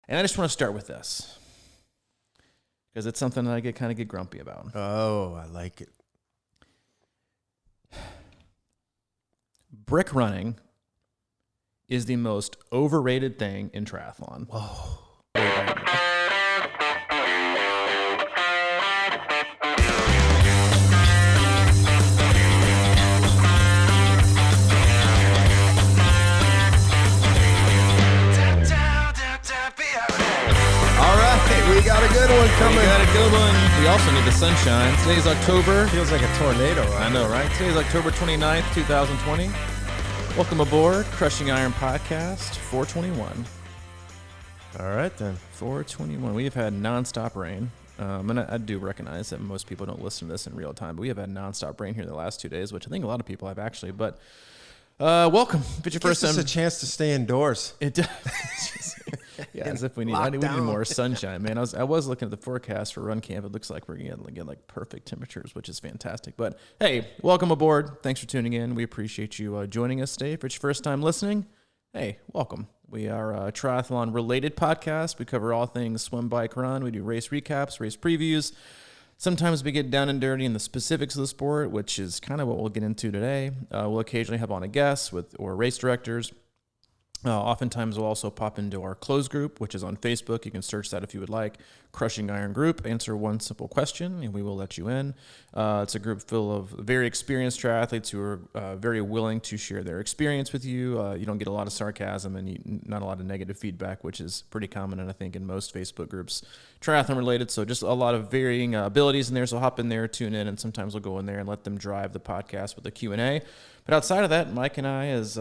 And I just want to start with this because it's something that I kind of get grumpy about. Oh, I like it. Brick running is the most overrated thing in triathlon. Whoa. We got a good one coming. We got a good one. We also need the sunshine. Today's October. Feels like a tornado. I know, right? Today's October 29th, 2020. Welcome aboard Crushing Iron Podcast 421. All right, then. 421. We have had nonstop rain. And I do recognize that most people don't listen to this in real time, but we have had nonstop rain here the last 2 days, which I think a lot of people have actually. But welcome. If it's your first time, it's a chance to stay indoors. It does. Yeah, as if we need more sunshine, man. I was looking at the forecast for run camp. It looks like we're going to get like perfect temperatures, which is fantastic. But hey, welcome aboard. Thanks for tuning in. We appreciate you joining us today. If it's your first time listening, hey, welcome. We are a triathlon related podcast. We cover all things swim, bike, run. We do race recaps, race previews. Sometimes we get down and dirty in the specifics of the sport, which is kind of what we'll get into today. We'll occasionally have on a guest or race directors. Oftentimes we'll also pop into our closed group, which is on Facebook. You can search that if you would like. Crushing Iron Group. Answer one simple question, and we will let you in. It's a group full of very experienced triathletes who are very willing to share their experience with you. You don't get a lot of sarcasm and not a lot of negative feedback, which is pretty common, and I think in most Facebook groups, triathlon related. So just a lot of varying abilities in there. So hop in there, tune in, and sometimes we'll go in there and let them drive the podcast with a Q&A. But outside of that, Mike and I, as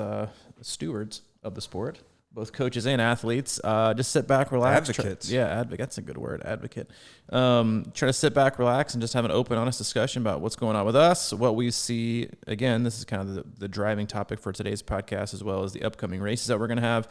stewards of the sport, both coaches and athletes, just sit back, relax. Advocates. Advocate. That's a good word, advocate. Try to sit back, relax, and just have an open, honest discussion about what's going on with us, what we see. Again, this is kind of the driving topic for today's podcast, as well as the upcoming races that we're going to have,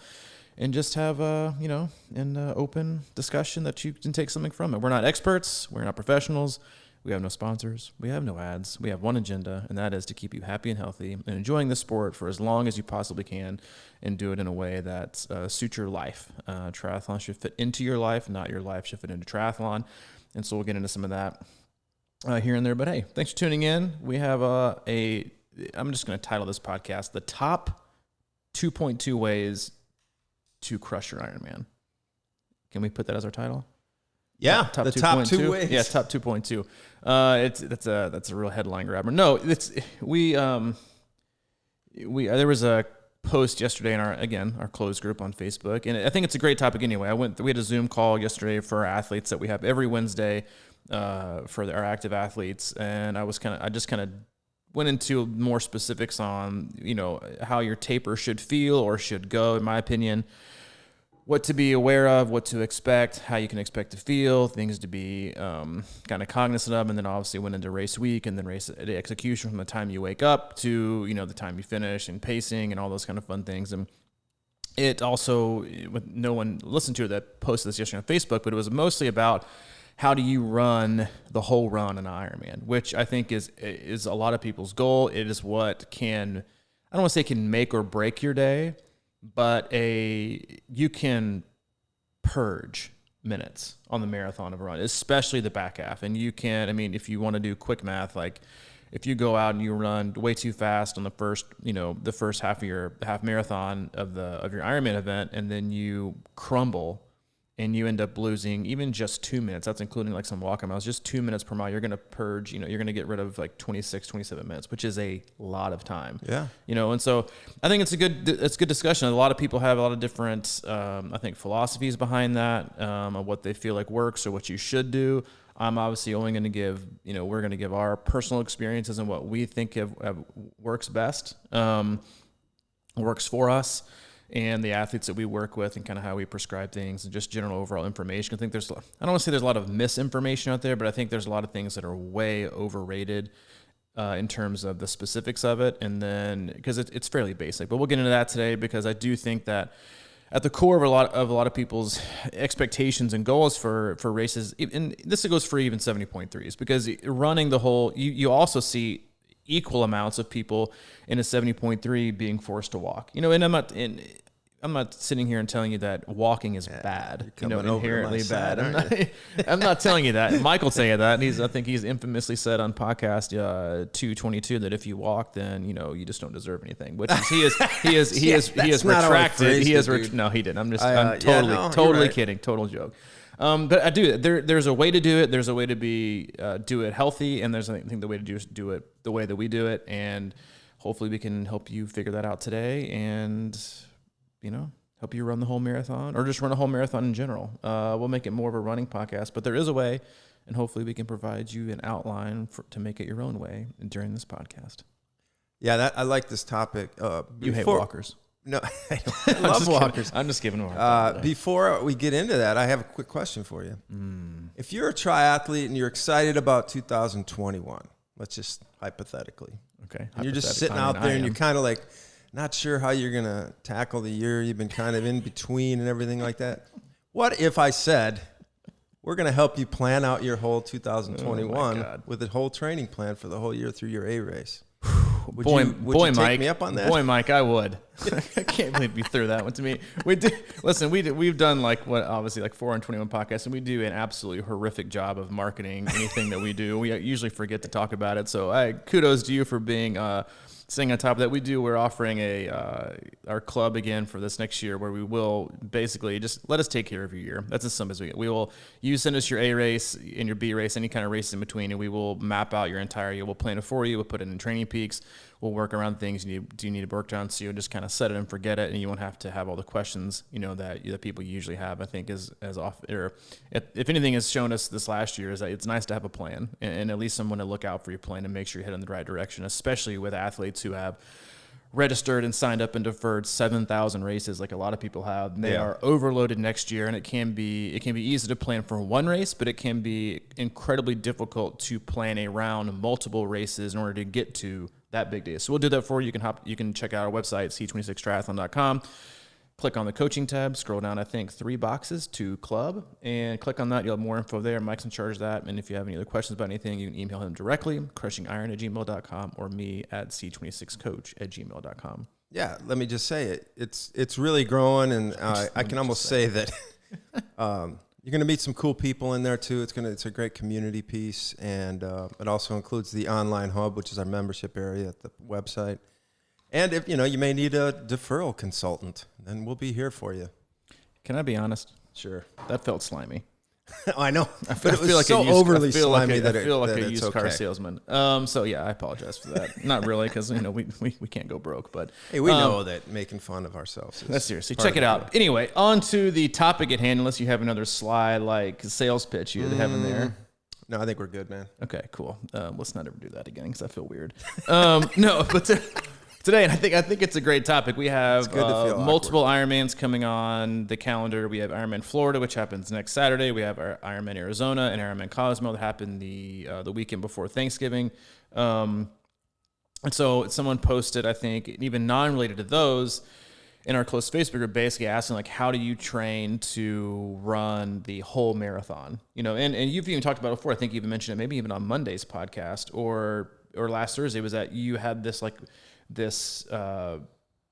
and just have an open discussion that you can take something from it. We're not experts. We're not professionals. We have no sponsors. We have no ads. We have one agenda, and that is to keep you happy and healthy and enjoying the sport for as long as you possibly can, and do it in a way that suits your life. Triathlon should fit into your life, not your life should fit into triathlon. And so we'll get into some of that here and there. But hey, thanks for tuning in. We have I'm just going to title this podcast, The Top 2.2 Ways to Crush Your Ironman. Can we put that as our title? Yeah, top the 2. top 2 ways. Yeah, top 2.2. That's a real headline grabber. No, there was a post yesterday in our closed group on Facebook, and I think it's a great topic anyway. We had a Zoom call yesterday for our athletes that we have every Wednesday for our active athletes, and I just kind of went into more specifics on how your taper should feel or should go, in my opinion. What to be aware of, what to expect, how you can expect to feel, things to be kind of cognizant of, and then obviously went into race week and then race execution from the time you wake up to the time you finish, and pacing and all those kind of fun things. And it also, no one listened to it that posted this yesterday on Facebook, but it was mostly about how do you run the whole run in an Ironman, which I think is a lot of people's goal. It is what I don't want to say can make or break your day, but you can purge minutes on the marathon of a run, especially the back half. And you can, if you want to do quick math, like if you go out and you run way too fast on the first half of your half marathon of your Ironman event, and then you crumble and you end up losing even just 2 minutes, that's including like some walk miles, just 2 minutes per mile, you're going to purge, you're going to get rid of like 26, 27 minutes, which is a lot of time. Yeah. And so I think it's a good discussion. A lot of people have a lot of different, I think, philosophies behind that, of what they feel like works or what you should do. I'm obviously only going to give, we're going to give our personal experiences and what we think works best, works for us, and the athletes that we work with, and kind of how we prescribe things, and just general overall information. I think I don't want to say there's a lot of misinformation out there, but I think there's a lot of things that are way overrated in terms of the specifics of it. And then, because it's fairly basic, but we'll get into that today, because I do think that at the core of a lot of people's expectations and goals for races, and this goes for even 70.3s, because running the whole, you also see equal amounts of people in a 70.3 being forced to walk. And I'm not in I'm not sitting here and telling you that walking is bad, inherently bad. I'm not telling you that. Michael saying that. And I think he's infamously said on podcast 222 that if you walk, then you just don't deserve anything. Which is he is retracted. No, he didn't. I'm totally kidding. Total joke. But I do. There's a way to do it. There's a way to do it healthy, and there's I think the way to do it the way that we do it, and hopefully we can help you figure that out today, and help you run the whole marathon or just run a whole marathon in general. We'll make it more of a running podcast, but there is a way, and hopefully we can provide you an outline to make it your own way during this podcast. Yeah, I like this topic. You hate walkers. No, I love walkers. I'm just giving them before we get into that, I have a quick question for you. If you're a triathlete and you're excited about 2021, let's just hypothetically. Okay. And you're just sitting out there and you're kind of like, not sure how you're going to tackle the year. You've been kind of in between and everything like that. What if I said, we're going to help you plan out your whole 2021 with a whole training plan for the whole year through your A race? Would you take me up on that? Boy, Mike, I would. I can't believe you threw that one to me. We've done obviously 421 podcasts, and we do an absolutely horrific job of marketing anything that we do. We usually forget to talk about it. So kudos to you for being staying on top of that. We're offering our club again for this next year, where we will basically just let us take care of your year. That's as simple as we get. You send us your A race and your B race, any kind of race in between, and we will map out your entire year. We'll plan it for you. We'll put it in Training Peaks. We'll work around things you need to work on, so you'll just kind of set it and forget it, and you won't have to have all the questions that people usually have. I think if anything has shown us this last year is that it's nice to have a plan and at least someone to look out for your plan and make sure you're heading in the right direction, especially with athletes who have registered and signed up and deferred 7,000 races like a lot of people have. And they are overloaded next year, and it can be easy to plan for one race, but it can be incredibly difficult to plan around multiple races in order to get to that big day. So we'll do that for you. You can check out our website, C26Triathlon.com. Click on the coaching tab, scroll down, I think 3 boxes to club, and click on that. You'll have more info there. Mike's in charge of that. And if you have any other questions about anything, you can email him directly, crushingiron@gmail.com, or me at C26coach@gmail.com. Yeah, let me just say it's really growing, and I can almost say that you're going to meet some cool people in there too. It's a great community piece, and it also includes the online hub, which is our membership area at the website. And if you may need a deferral consultant, then we'll be here for you. Can I be honest? Sure. That felt slimy. I know. I feel like overly slimy that I feel like a it's used car okay. salesman. So yeah, I apologize for that. Not really, because we can't go broke. But hey, we know that making fun of ourselves is seriously. Check it out. Anyway, on to the topic at hand. Unless you have another sly sales pitch you have in there. No, I think we're good, man. Okay, cool. Let's not ever do that again, because I feel weird. No, but. Today, and I think it's a great topic. We have multiple Ironmans coming on the calendar. We have Ironman Florida, which happens next Saturday. We have our Ironman Arizona and Ironman Cosmo that happened the weekend before Thanksgiving. And so someone posted, I think, even non-related to those, in our close Facebook group, basically asking, how do you train to run the whole marathon? And you've even talked about it before. I think you even mentioned it maybe even on Monday's podcast or last Thursday, was that you had this I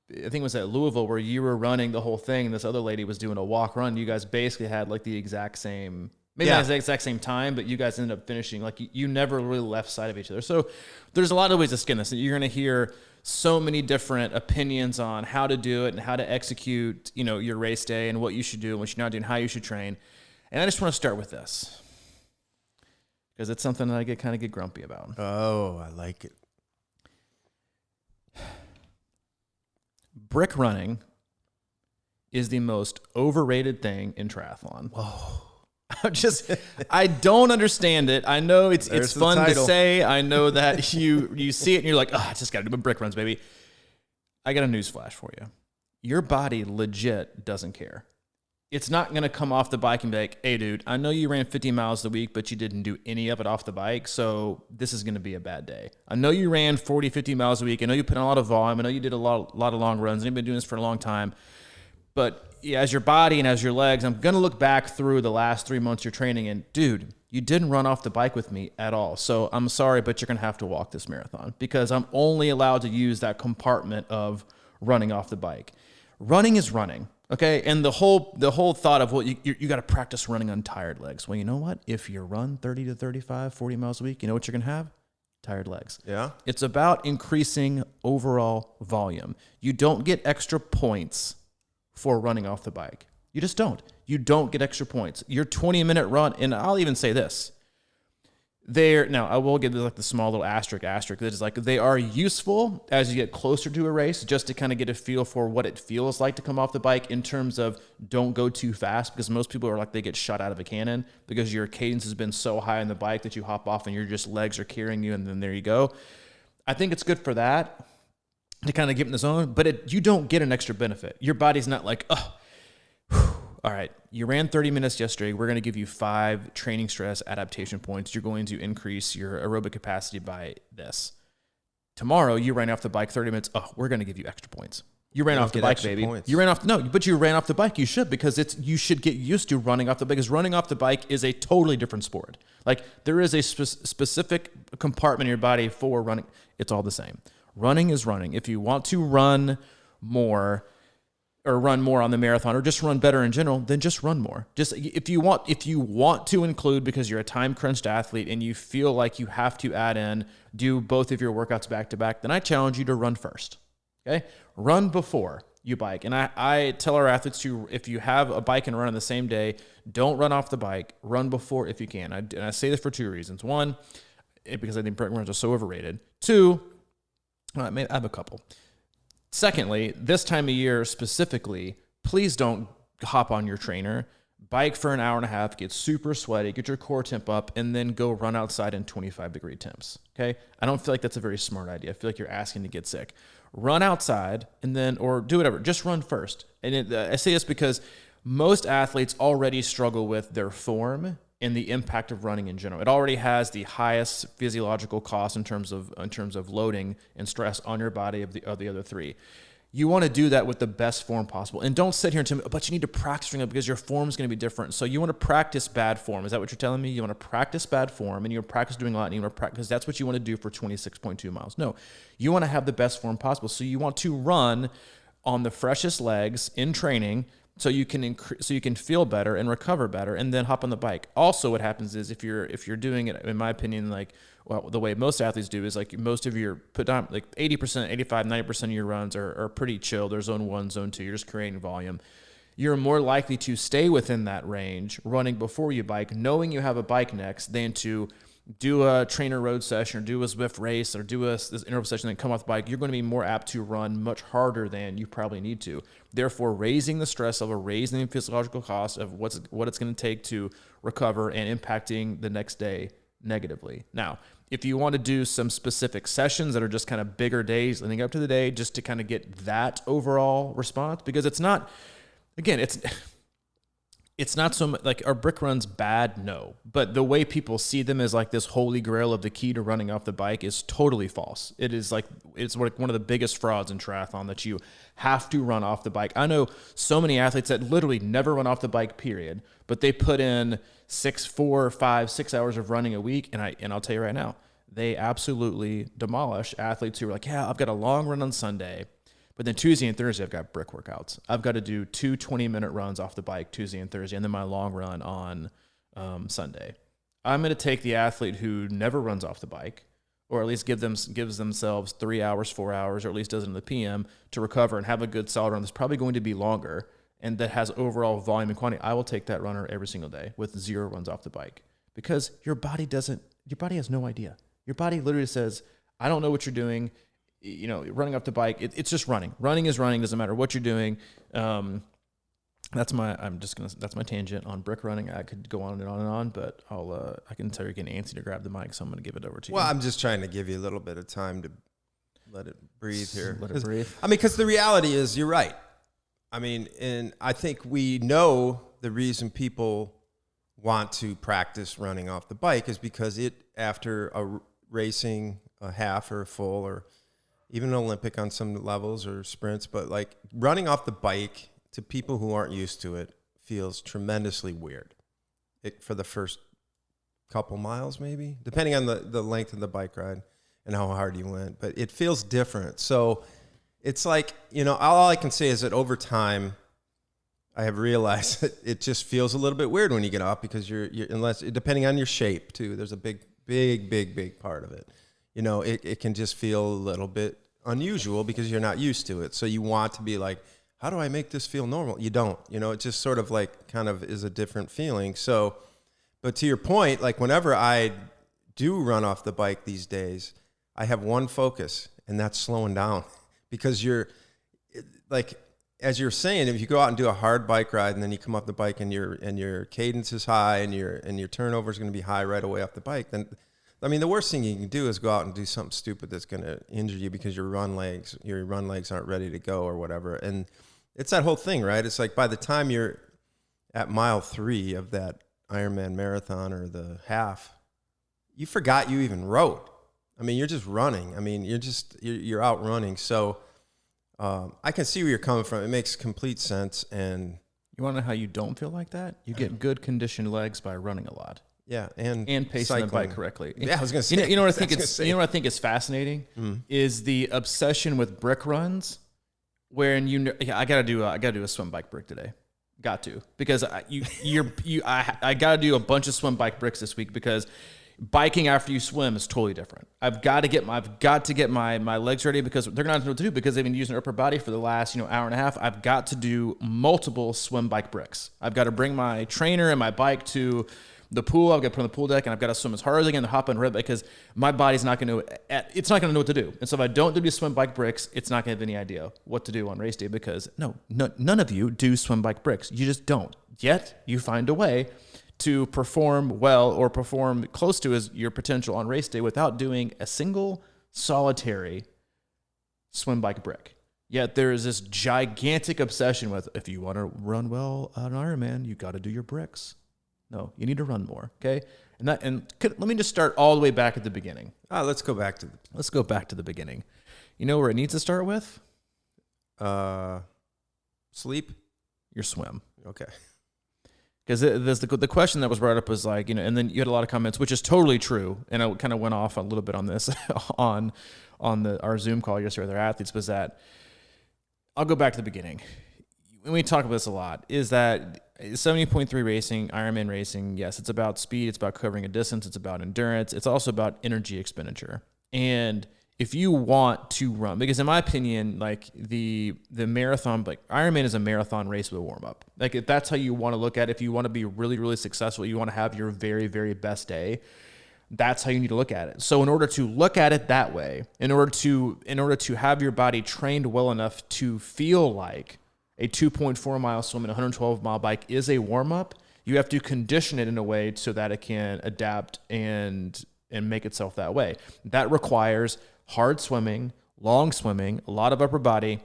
think it was at Louisville, where you were running the whole thing and this other lady was doing a walk run. You guys basically had the exact same, not the exact same time, but you guys ended up finishing, you never really left sight of each other. So there's a lot of ways to skin this. You're going to hear so many different opinions on how to do it and how to execute, your race day and what you should do and what you're not doing, how you should train. And I just want to start with this, because it's something that I get grumpy about. Oh, I like it. Brick running is the most overrated thing in triathlon. Whoa. I don't understand it. I know it's fun to say. I know that you see it and you're like, I just got to do my brick runs, baby. I got a news flash for you. Your body legit doesn't care. It's not going to come off the bike and be like, hey, dude, I know you ran 50 miles a week, but you didn't do any of it off the bike, so this is going to be a bad day. I know you ran 40, 50 miles a week. I know you put in a lot of volume. I know you did a lot of long runs, and you've been doing this for a long time. But as your body and as your legs, I'm going to look back through the last 3 months you're training, and, dude, you didn't run off the bike with me at all. So I'm sorry, but you're going to have to walk this marathon, because I'm only allowed to use that compartment of running off the bike. running is running. Okay. And the whole thought of, well, you got to practice running on tired legs. Well, you know what? If you run 30 to 35, 40 miles a week, you know what you're going to have? Tired legs. Yeah. It's about increasing overall volume. You don't get extra points for running off the bike. You just don't. You don't get extra points. Your 20-minute run, and I'll even say this. Now, I will give this like the small little asterisk that is like they are useful as you get closer to a race just to kind of get a feel for what it feels like to come off the bike in terms of don't go too fast, because most people are like they get shot out of a cannon because your cadence has been so high on the bike that you hop off and your just legs are carrying you and then there you go. I think it's good for that to kind of get in the zone, but you don't get an extra benefit. Your body's not like, oh, all right, you ran 30 minutes yesterday. We're going to give you 5 training stress adaptation points. You're going to increase your aerobic capacity by this. Tomorrow, you ran off the bike 30 minutes. Oh, we're going to give you extra points. You ran off the bike, baby. Points. You ran off the bike. You should, because you should get used to running off the bike, because running off the bike is a totally different sport. Like there is a specific compartment in your body for running. It's all the same. Running is running. If you want to run more, or run more on the marathon, or just run better in general, then just run more. Just if you want to include, because you're a time crunched athlete and you feel like you have to do both of your workouts back to back, then I challenge you to run first. Okay, run before you bike. And I tell our athletes to, if you have a bike and run on the same day, don't run off the bike. Run before if you can. And I say this for 2 reasons. One, because I think brick runs are so overrated. 2, I have a couple. Secondly, this time of year specifically, please don't hop on your trainer, bike for an hour and a half, get super sweaty, get your core temp up, and then go run outside in 25-degree temps. Okay? I don't feel like that's a very smart idea. I feel like you're asking to get sick. Run outside and then, or do whatever. Just run first. And I say this because most athletes already struggle with their form and the impact of running in general. It already has the highest physiological cost in terms of loading and stress on your body of the other 3. You want to do that with the best form possible. And don't sit here and tell me, but you need to practice it because your form is going to be different. So you want to practice bad form. Is that what you're telling me? You want to practice bad form, and you want to practice doing a lot, and you want to practice, because that's what you want to do for 26.2 miles. No, you want to have the best form possible. So you want to run on the freshest legs in training, so you can feel better and recover better, and then hop on the bike. Also, what happens is if you're doing it, in my opinion, like, well, the way most athletes do is like most of your put down like 80%, 85, 90% of your runs are pretty chill. They're zone 1, zone 2. You're just creating volume. You're more likely to stay within that range running before you bike, knowing you have a bike next, than to do a trainer road session or do a Zwift race or do this interval session and then come off the bike. You're going to be more apt to run much harder than you probably need to. Therefore, raising the stress level, raising the physiological cost of what it's going to take to recover, and impacting the next day negatively. Now, if you want to do some specific sessions that are just kind of bigger days leading up to the day, just to kind of get that overall response, because it's not, again, it's not so much like, are brick runs bad? No. But the way people see them as like this holy grail of the key to running off the bike is totally false. It's like one of the biggest frauds in triathlon, that you have to run off the bike. I know so many athletes that literally never run off the bike, period, but they put in 4, 5, 6 hours of running a week. And I'll tell you right now, they absolutely demolish athletes who are like, yeah, I've got a long run on Sunday, but then Tuesday and Thursday, I've got brick workouts. I've got to do 2 20-minute runs off the bike Tuesday and Thursday, and then my long run on Sunday. I'm going to take the athlete who never runs off the bike, or at least gives themselves 3 hours, 4 hours, or at least does it in the PM to recover and have a good solid run that's probably going to be longer and that has overall volume and quantity. I will take that runner every single day with 0 runs off the bike, because your body has no idea. Your body literally says, I don't know what you're doing. You know, running up the bike, it's just running. Running is running. Doesn't matter what you're doing. That's my tangent on brick running. I could go on and on and on, but I can tell you're getting antsy to grab the mic, so I'm going to give it over to you. Well, I'm just trying to give you a little bit of time to let it breathe here. Let it breathe. I mean, because the reality is, you're right. I mean, and I think we know the reason people want to practice running off the bike is because after a racing a half or a full, or even an Olympic on some levels, or sprints, but like running off the bike, to people who aren't used to it, feels tremendously weird. For the first couple miles, maybe, depending on the length of the bike ride and how hard you went, but it feels different. So it's like, all I can say is that over time, I have realized that it just feels a little bit weird when you get off because you're unless depending on your shape too. There's a big part of it. It can just feel a little bit unusual because you're not used to it. So you want to be like, how do I make this feel normal? You don't. It just sort of like kind of is a different feeling. So, but to your point, like whenever I do run off the bike these days, I have one focus, and that's slowing down because you're like, as you're saying, if you go out and do a hard bike ride and then you come off the bike and your cadence is high and your turnover is going to be high right away off the bike, then I mean the worst thing you can do is go out and do something stupid that's going to injure you because your run legs aren't ready to go or whatever. And it's that whole thing, right? It's like by the time you're at mile 3 of that Ironman marathon or the half, you forgot you even rode. I mean, you're just running. I mean, you're out running. So I can see where you're coming from. It makes complete sense. And you want to know how you don't feel like that? You get good conditioned legs by running a lot. Yeah, and pacing cycling. the bike correctly. Yeah, I was going to say. You know what I think is fascinating is the obsession with brick runs, wherein I gotta do a swim bike brick today. Got to, because I gotta do a bunch of swim bike bricks this week because biking after you swim is totally different. I've got to get my legs ready because they're gonna know what to do because they've been using their upper body for the last hour and a half. I've got to do multiple swim bike bricks. I've got to bring my trainer and my bike to the pool. I've got to put on the pool deck and I've got to swim as hard as I can to hop on red because my body's not going to know what to do. And so if I don't do these swim bike bricks, it's not going to have any idea what to do on race day because none of you do swim bike bricks. You just don't. Yet you find a way to perform well or perform close to your potential on race day without doing a single solitary swim bike brick. Yet there is this gigantic obsession with, if you want to run well on Ironman, you got to do your bricks. No, you need to run more, okay? Let me just start all the way back at the beginning. Let's go back to the beginning. You know where it needs to start with? Sleep? Your swim. Okay. Because the question that was brought up was like, and then you had a lot of comments, which is totally true. And I kind of went off a little bit on this on our Zoom call yesterday with our athletes, was that I'll go back to the beginning. And we talk about this a lot, is that 70.3 racing, Ironman racing, yes, it's about speed, it's about covering a distance, it's about endurance, it's also about energy expenditure. And if you want to run, because in my opinion, like the marathon, like Ironman is a marathon race with a warm-up. Like if that's how you want to look at it, if you want to be really, really successful, you want to have your very, very best day, that's how you need to look at it. So in order to look at it that way, in order to have your body trained well enough to feel like a 2.4 mile swim and a 112 mile bike is a warm-up, you have to condition it in a way so that it can adapt and make itself that way. That requires hard swimming, long swimming, a lot of upper body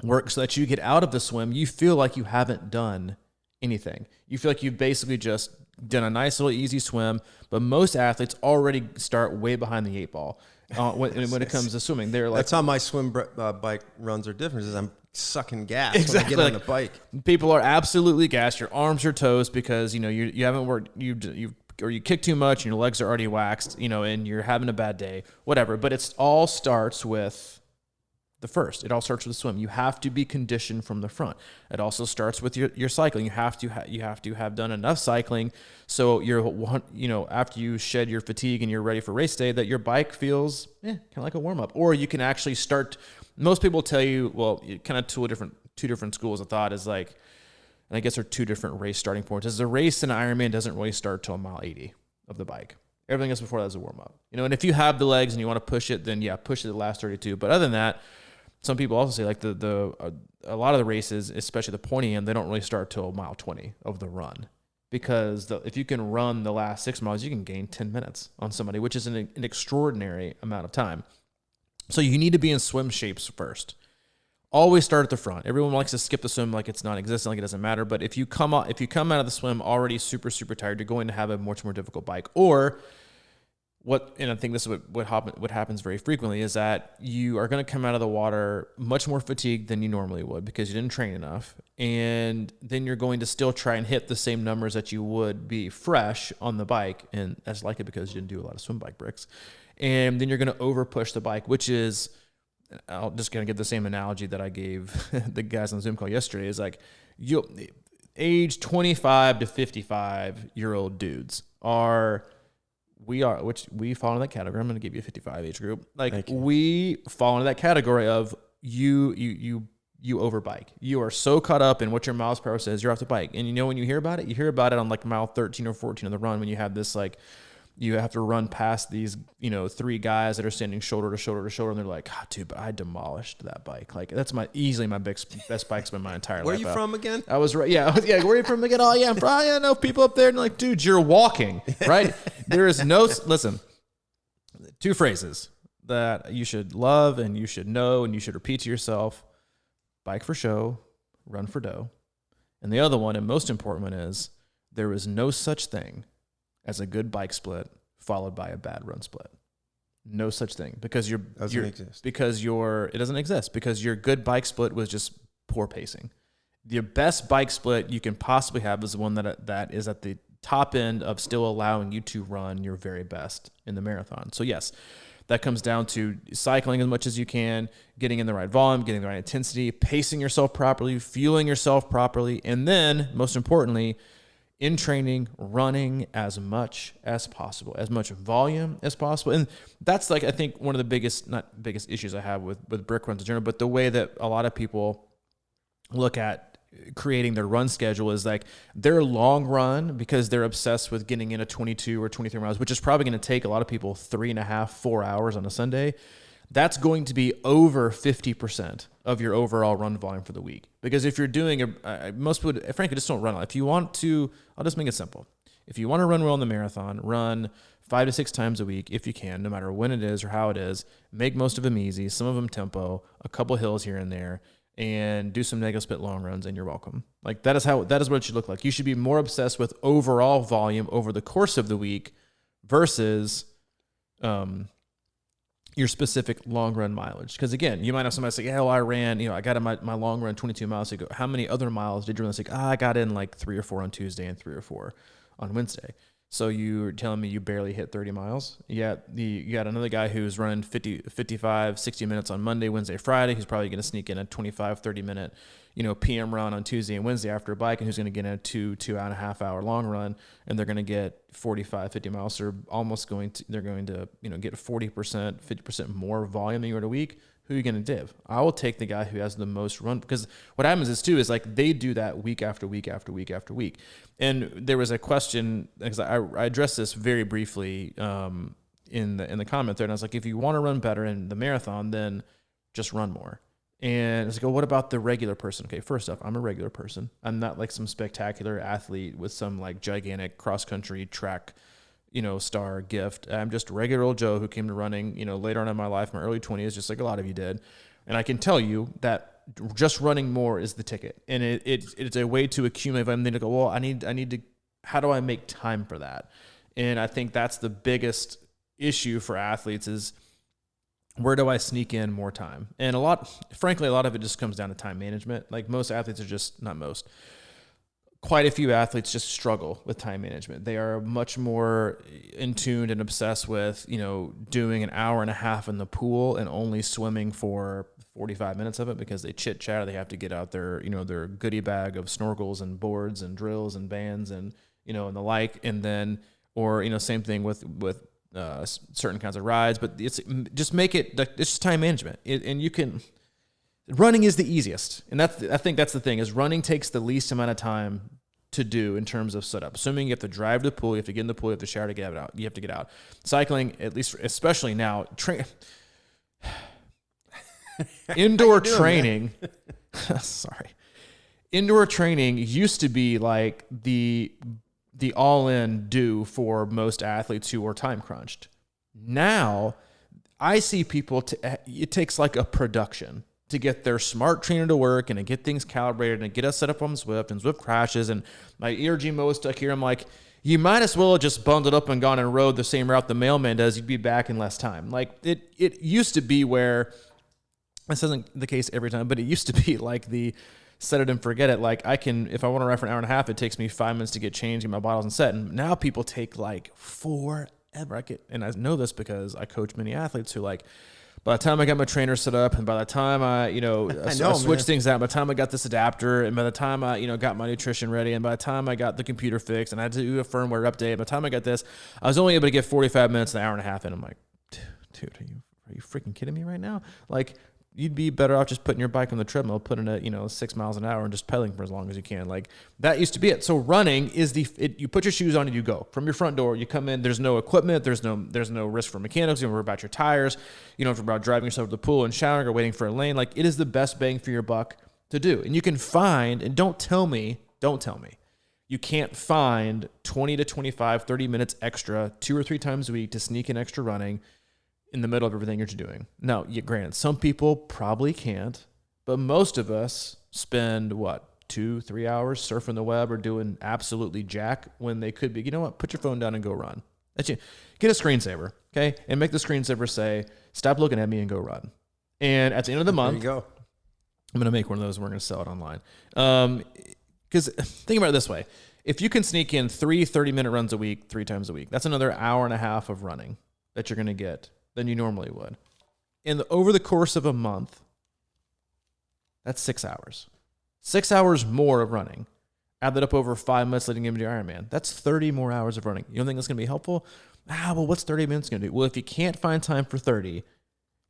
work so that you get out of the swim, you feel like you haven't done anything. You feel like you've basically just done a nice little easy swim, but most athletes already start way behind the 8 ball when it comes to swimming. They're like, that's how my swim bike runs are different, is I'm sucking gas exactly. when I get on the bike. People are absolutely gassed. Your arms are toast because you haven't worked, or you kick too much and your legs are already waxed, and you're having a bad day, whatever. But it all starts with the first. It all starts with the swim. You have to be conditioned from the front. It also starts with your cycling. You have to have done enough cycling so after you shed your fatigue and you're ready for race day, that your bike feels kind of like a warm up. Or you can actually start. Most people tell you, well, kind of two different schools of thought is like, and I guess there are 2 different race starting points. Is the race in Ironman doesn't really start till mile 80 of the bike. Everything else before that is a warm up. And if you have the legs and you want to push it, then push it the last 32. But other than that, some people also say like a lot of the races, especially the pointy end, they don't really start till mile 20 of the run, because if you can run the last 6 miles, you can gain 10 minutes on somebody, which is an extraordinary amount of time. So you need to be in swim shapes first. Always start at the front. Everyone likes to skip the swim like it's non-existent, like it doesn't matter. But if you come out of the swim already super, super tired, you're going to have a much more difficult bike. Or and I think this is what happens very frequently, is that you are going to come out of the water much more fatigued than you normally would because you didn't train enough. And then you're going to still try and hit the same numbers that you would be fresh on the bike. And that's likely because you didn't do a lot of swim bike bricks. And then you're going to over push the bike, which is I'll just kind of give the same analogy that I gave the guys on the Zoom call yesterday, is like, you age 25 to 55-year-old dudes which we fall into that category. I'm going to give you a 55 age group. Like, we fall into that category of you overbike. You are so caught up in what your miles per hour says, you're off the bike. And when you hear about it, on like mile 13 or 14 of the run, when you have this, like, you have to run past these, 3 guys that are standing shoulder to shoulder to shoulder. And they're like, God, dude, but I demolished that bike. Like, that's easily my best bike spin my entire life. Where are you from again? I was right. Yeah. Where are you from again? Oh yeah. I'm from, I know people up there. And like, dude, you're walking, right? There is listen, 2 phrases that you should love and you should know and you should repeat to yourself: bike for show, run for dough. And the other one, and most important one, is there is no such thing as a good bike split followed by a bad run split. No such thing, because it doesn't exist, because your good bike split was just poor pacing. The best bike split you can possibly have is the one that is at the top end of still allowing you to run your very best in the marathon. So yes, that comes down to cycling as much as you can, getting in the right volume, getting the right intensity, pacing yourself properly, fueling yourself properly, and then, most importantly, in training, running as much as possible, as much volume as possible. And that's, like, I think one of the not biggest issues I have with brick runs in general, but the way that a lot of people look at creating their run schedule is like their long run, because they're obsessed with getting in a 22 or 23 miles, which is probably going to take a lot of people 3.5, 4 hours on a Sunday. That's going to be over 50% of your overall run volume for the week. Because if you're doing most people, frankly, just don't run. If you want to, I'll just make it simple. If you want to run well in the marathon, run 5 to 6 times a week if you can, no matter when it is or how it is. Make most of them easy, some of them tempo, a couple hills here and there, and do some negative split long runs, and you're welcome. Like, that is what it should look like. You should be more obsessed with overall volume over the course of the week versus your specific long run mileage. Because again, you might have somebody say, yeah, well, I ran, I got in my long run 22 miles ago. How many other miles did you run? It's like, I got in like 3 or 4 on Tuesday and 3 or 4 on Wednesday. So you're telling me you barely hit 30 miles? Yeah, you got another guy who's running 50, 55, 60 minutes on Monday, Wednesday, Friday, who's probably going to sneak in a 25, 30 minute, PM run on Tuesday and Wednesday after a bike, and who's going to get in a 2.5 hour long run, and they're going to get 45, 50 miles. They're going to get 40%, 50% more volume than you were a week. Who are you going to div? I will take the guy who has the most run, because what happens is like they do that week after week after week after week. And there was a question, because I addressed this very briefly in the comment there, and I was like, if you want to run better in the marathon, then just run more. And it's like, well, what about the regular person? Okay, first off, I'm a regular person. I'm not like some spectacular athlete with some like gigantic cross-country track star gift. I'm just a regular old Joe who came to running, later on in my life, my early 20s, just like a lot of you did. And I can tell you that just running more is the ticket. And it's a way to accumulate. I'm going to go, well, I need to, how do I make time for that? And I think that's the biggest issue for athletes is, where do I sneak in more time? And frankly, a lot of it just comes down to time management. Like most athletes are just, not most, quite a few athletes just struggle with time management. They are much more in tune and obsessed with, doing an hour and a half in the pool and only swimming for 45 minutes of it because they chit chat, or they have to get out their, their goodie bag of snorkels and boards and drills and bands and, and the like. And then, or, same thing with certain kinds of rides, but it's just make it, it's just time management. And you can, running is the easiest. And I think that's the thing, is running takes the least amount of time to do in terms of setup. Assuming you have to drive to the pool, you have to get in the pool, you have to shower to get out. You have to get out. Cycling, at least, especially now, indoor training, sorry. Indoor training used to be like the all-in do for most athletes who are time crunched. Now, I see people, it takes like a production to get their smart trainer to work and to get things calibrated and get us set up on Zwift, and Zwift crashes and my ERG mode is stuck here. I'm like, you might as well have just bundled up and gone and rode the same route the mailman does. You'd be back in less time. Like it used to be where, this isn't the case every time, but it used to be like the set it and forget it. Like if I want to ride for an hour and a half, it takes me 5 minutes to get changed, get my bottles and set. And now people take like forever. And I know this because I coach many athletes who like by the time I got my trainer set up, and by the time I switched things out, by the time I got this adapter, and by the time I, got my nutrition ready, and by the time I got the computer fixed, and I had to do a firmware update, by the time I got this, I was only able to get 45 minutes, an hour and a half in. I'm like, dude, are you freaking kidding me right now? Like, you'd be better off just putting your bike on the treadmill, putting it, 6 miles an hour and just pedaling for as long as you can. Like, that used to be it. So running is you put your shoes on and you go from your front door. You come in, there's no equipment. There's no risk for mechanics. You don't worry about your tires. You don't have to worry about driving yourself to the pool and showering or waiting for a lane. Like, it is the best bang for your buck to do. And you can find, and don't tell me, you can't find 20 to 25, 30 minutes extra 2 or 3 times a week to sneak in extra running in the middle of everything you're doing. Now, granted, some people probably can't, but most of us spend 2-3 hours surfing the web or doing absolutely jack when they could be, put your phone down and go run. That's you. Get a screensaver, okay? And make the screensaver say, stop looking at me and go run. And at the end of the month, there you go. I'm going to make one of those and we're going to sell it online. Because think about it this way. If you can sneak in 3 30-minute runs a week, 3 times a week, that's another hour and a half of running that you're going to get than you normally would. And over the course of a month, that's 6 hours. 6 hours more of running. Add that up over 5 months leading into your Ironman. That's 30 more hours of running. You don't think that's going to be helpful? Well, what's 30 minutes going to do? Well, if you can't find time for 30,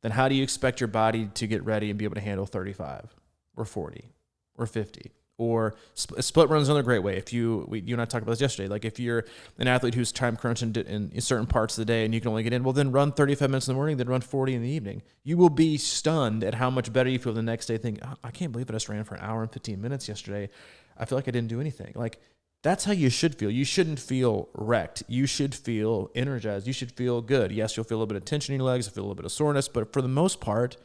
then how do you expect your body to get ready and be able to handle 35 or 40 or 50? Or split runs another great way. If you and I talked about this yesterday. Like, if you're an athlete who's time crunching in certain parts of the day and you can only get in, well, then run 35 minutes in the morning, then run 40 in the evening. You will be stunned at how much better you feel the next day. Think, I can't believe I just ran for an hour and 15 minutes yesterday. I feel like I didn't do anything. Like, that's how you should feel. You shouldn't feel wrecked. You should feel energized. You should feel good. Yes, you'll feel a little bit of tension in your legs. You'll feel a little bit of soreness, but for the most part,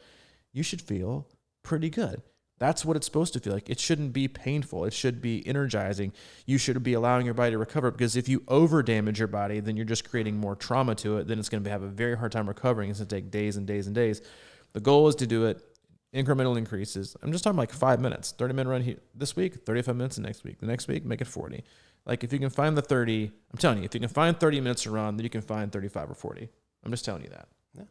you should feel pretty good. That's what it's supposed to feel like. It shouldn't be painful. It should be energizing. You should be allowing your body to recover, because if you over damage your body, then you're just creating more trauma to it. Then it's going to have a very hard time recovering. It's going to take days and days and days. The goal is to do it incremental increases. I'm just talking like 5 minutes, 30-minute run here this week, 35 minutes the next week. The next week, make it 40. Like, if you can find the 30, I'm telling you, if you can find 30 minutes to run, then you can find 35 or 40. I'm just telling you that. Yeah.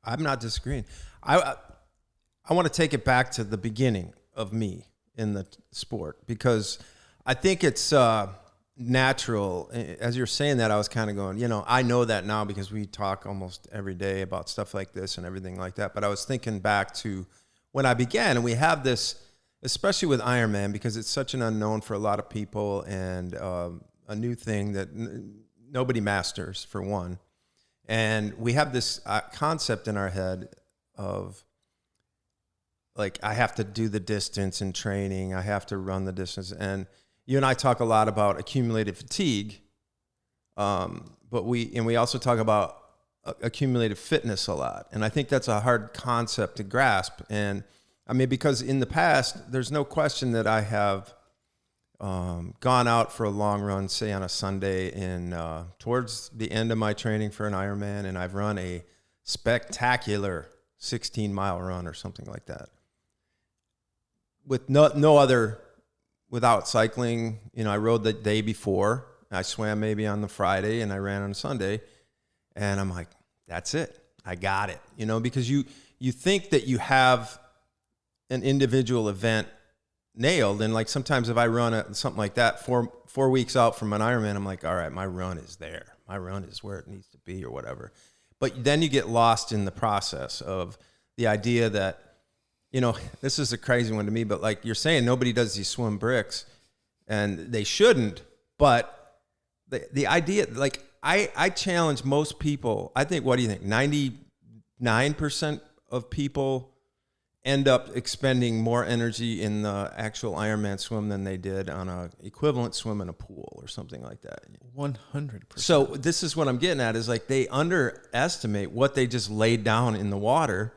I'm not disagreeing. I want to take it back to the beginning of me in the sport, because I think it's natural. As you're saying that, I was kind of going, I know that now because we talk almost every day about stuff like this and everything like that. But I was thinking back to when I began, and we have this, especially with Ironman, because it's such an unknown for a lot of people and a new thing that nobody masters, for one. And we have this concept in our head of, like, I have to do the distance in training. I have to run the distance. And you and I talk a lot about accumulated fatigue, but we also talk about accumulated fitness a lot. And I think that's a hard concept to grasp. And I mean, because in the past, there's no question that I have gone out for a long run, say on a Sunday towards the end of my training for an Ironman, and I've run a spectacular 16-mile run or something like that. With no other, without cycling, I rode the day before. I swam maybe on the Friday, and I ran on Sunday. And I'm like, that's it. I got it. Because you think that you have an individual event nailed. And like sometimes if I run something like that 4 weeks out from an Ironman, I'm like, all right, my run is there. My run is where it needs to be or whatever. But then you get lost in the process of the idea that, this is a crazy one to me, but like you're saying, nobody does these swim bricks, and they shouldn't. But the idea, like, I challenge most people. I think, what do you think? 99% of people end up expending more energy in the actual Ironman swim than they did on a equivalent swim in a pool or something like that. 100%. So this is what I'm getting at, is like they underestimate what they just laid down in the water.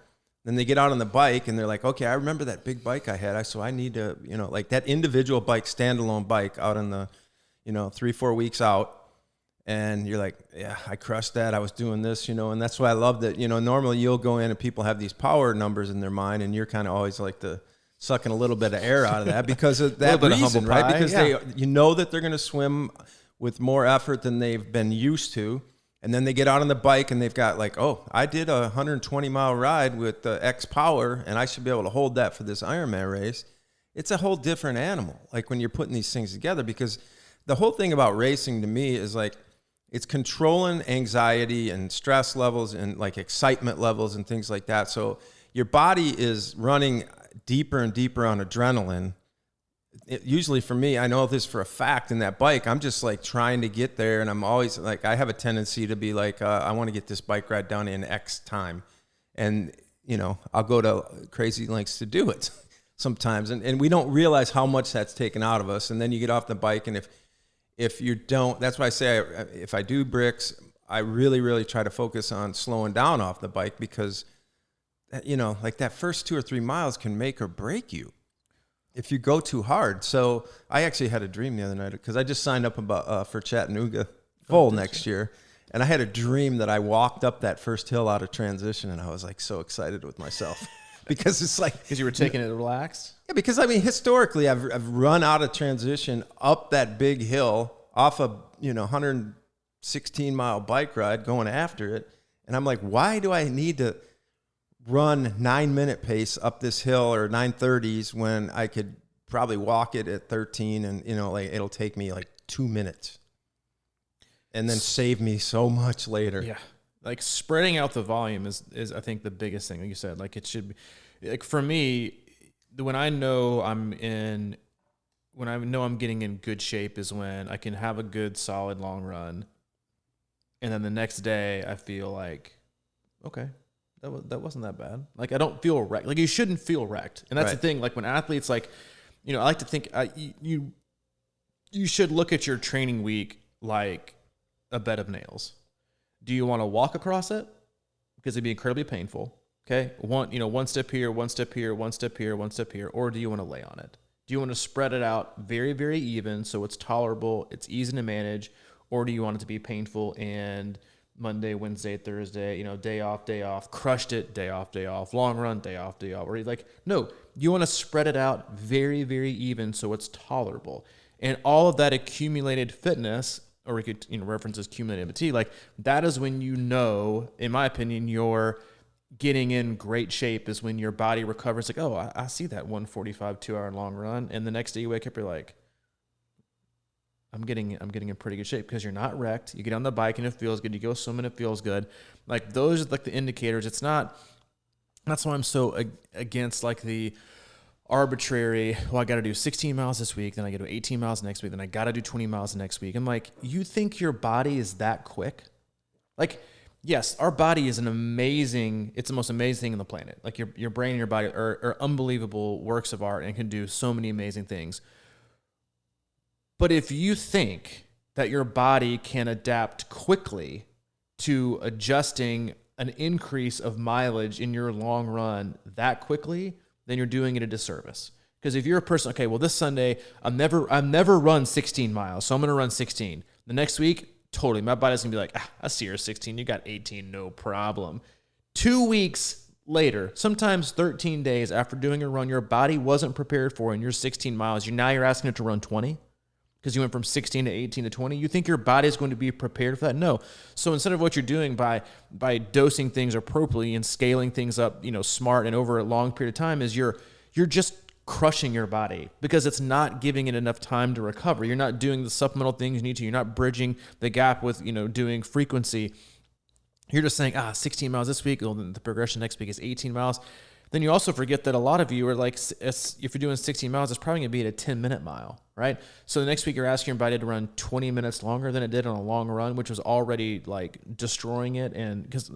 Then they get out on the bike and they're like, okay, I remember that big bike I had. So I need to, like that individual bike, standalone bike out on the, 3-4 weeks out. And you're like, yeah, I crushed that. I was doing this, and that's why I love that, normally you'll go in and people have these power numbers in their mind, and you're kind of always like sucking a little bit of air out of that because of that reason, right? Because they, that they're going to swim with more effort than they've been used to. And then they get out on the bike and they've got like, oh, I did a 120-mile ride with X Power, and I should be able to hold that for this Ironman race. It's a whole different animal, like when you're putting these things together, because the whole thing about racing to me is like, it's controlling anxiety and stress levels and like excitement levels and things like that. So your body is running deeper and deeper on adrenaline. Usually for me, I know this for a fact, in that bike, I'm just like trying to get there. And I'm always like, I have a tendency to be like, I want to get this bike ride done in X time. And, you know, I'll go to crazy lengths to do it sometimes. And we don't realize how much that's taken out of us. And then you get off the bike, and if you don't, that's why I say, if I do bricks, I really, really try to focus on slowing down off the bike, because, you know, like that first 2 or 3 miles can make or break you if you go too hard. So I actually had a dream the other night, because I just signed up for Chattanooga full next year. And I had a dream that I walked up that first hill out of transition, and I was like so excited with myself because it's like, because you were taking it relaxed. Yeah, because I mean, historically, I've run out of transition up that big hill off a 116-mile bike ride going after it, and I'm like, why do I need to run 9-minute pace up this hill, or 9:30s, when I could probably walk it at 13, and like it'll take me like 2 minutes, and then save me so much later. Yeah, like spreading out the volume is I think the biggest thing. Like you said, like it should be, like for me, when I know I'm getting in good shape is when I can have a good solid long run, and then the next day I feel like, okay, that wasn't that bad. Like I don't feel wrecked. Like you shouldn't feel wrecked, and that's the thing. Like when athletes, like, I like to think you should look at your training week like a bed of nails. Do you want to walk across it? Because it'd be incredibly painful. Okay, one step here, one step here, one step here, one step here, or do you want to lay on it? Do you want to spread it out very, very even so it's tolerable, it's easy to manage, or do you want it to be painful and Monday, Wednesday, Thursday, day off, crushed it, day off, long run, day off, or like, no, you want to spread it out very, very even so it's tolerable. And all of that accumulated fitness, or we could, reference as cumulative fatigue, like that is when in my opinion, you're getting in great shape, is when your body recovers. Like, oh, I see that 145 2-hour long run, and the next day you wake up, you're like, I'm getting in pretty good shape, because you're not wrecked. You get on the bike and it feels good. You go swimming, it feels good. Like those are like the indicators. It's not. That's why I'm so against like the arbitrary. Well, I got to do 16 miles this week, then I got to do 18 miles next week, then I got to do 20 miles next week. I'm like, you think your body is that quick? Like, yes, our body is it's the most amazing thing on the planet. Like your brain and your body are unbelievable works of art and can do so many amazing things. But if you think that your body can adapt quickly to adjusting an increase of mileage in your long run that quickly, then you're doing it a disservice. Because if you're a person, okay, well, this Sunday, I've never run 16 miles, so I'm going to run 16. The next week, totally, my body's going to be like, I see you're 16, you got 18, no problem. 2 weeks later, sometimes 13 days after doing a run your body wasn't prepared for, and you're 16 miles, you're asking it to run 20? Because you went from 16 to 18 to 20, you think your body is going to be prepared for that? No. So instead of what you're doing by dosing things appropriately and scaling things up, smart and over a long period of time, is you're just crushing your body, because it's not giving it enough time to recover. You're not doing the supplemental things you need to. You're not bridging the gap with, doing frequency. You're just saying, 16 miles this week, well, then the progression next week is 18 miles. Then you also forget that a lot of you are like, if you're doing 16 miles, it's probably going to be at a 10-minute mile, right? So the next week you're asking your body to run 20 minutes longer than it did on a long run, which was already like destroying it. And because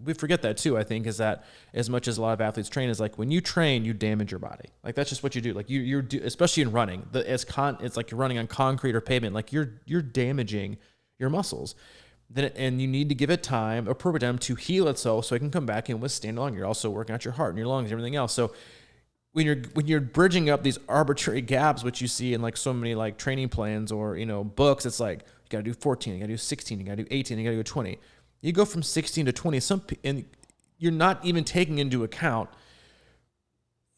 we forget that too, I think, is that as much as a lot of athletes train, is like when you train, you damage your body. Like that's just what you do. Like you do, especially in running. It's like you're running on concrete or pavement. Like you're damaging your muscles. And you need to give it appropriate time to heal itself so it can come back and withstand long. You're also working out your heart and your lungs and everything else. So when you're bridging up these arbitrary gaps, which you see in like so many like training plans or books, it's like you got to do 14, you got to do 16, you got to do 18, you got to do 20. You go from 16 to 20, and you're not even taking into account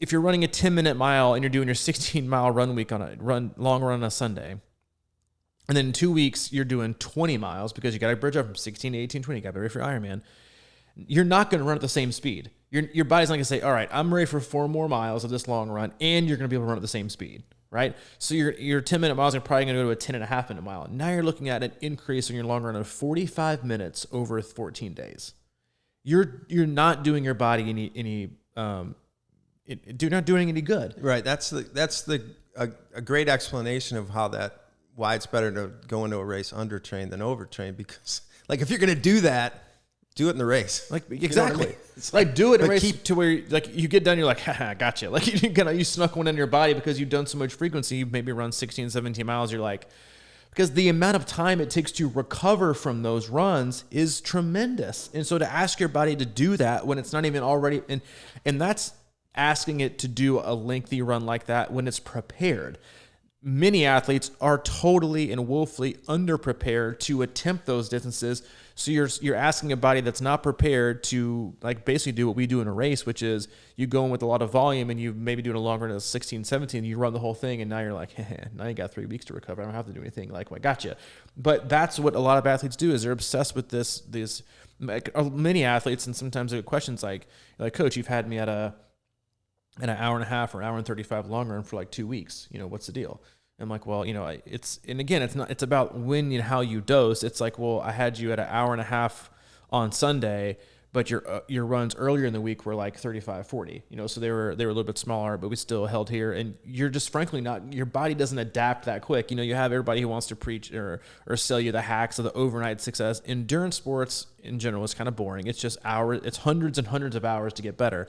if you're running a 10-minute mile and you're doing your 16-mile run week long run on a Sunday. And then in 2 weeks, you're doing 20 miles because you got to bridge up from 16 to 18, 20. You got to be ready for Ironman. You're not going to run at the same speed. Your body's not going to say, all right, I'm ready for 4 more miles of this long run, and you're going to be able to run at the same speed, right? So your 10-minute miles are probably going to go to a 10.5-minute mile. Now you're looking at an increase in your long run of 45 minutes over 14 days. You're not doing your body you're not doing any good. Right. That's a great explanation of why it's better to go into a race undertrained than overtrained, because like if you're going to do that, do it in the race. Like exactly. You know what I mean? It's like do it in a race to where like you get done, you're like, haha, gotcha. Like you snuck one into your body because you've done so much frequency. You've maybe run 16, 17 miles. You're like, because the amount of time it takes to recover from those runs is tremendous. And so to ask your body to do that when it's not even already, and that's asking it to do a lengthy run like that when it's prepared. Many athletes are totally and woefully underprepared to attempt those distances. So you're asking a body that's not prepared to like basically do what we do in a race, which is you go in with a lot of volume and you maybe doing a longer than 16, 17, you run the whole thing, and now you're like, now you got 3 weeks to recover. I don't have to do anything. Like, well, gotcha. But that's what a lot of athletes do, is they're obsessed with this. Many athletes, and sometimes they get questions like, Coach, you've had me at an hour and a half or hour and 35 long run for like 2 weeks. What's the deal? I'm like, well, it's about when and how you dose. It's like, well, I had you at an hour and a half on Sunday, but your runs earlier in the week were like 35, 40, so they were a little bit smaller, but we still held here. And you're just frankly your body doesn't adapt that quick. You have everybody who wants to preach or sell you the hacks of the overnight success. Endurance sports in general is kind of boring. It's just it's hundreds and hundreds of hours to get better.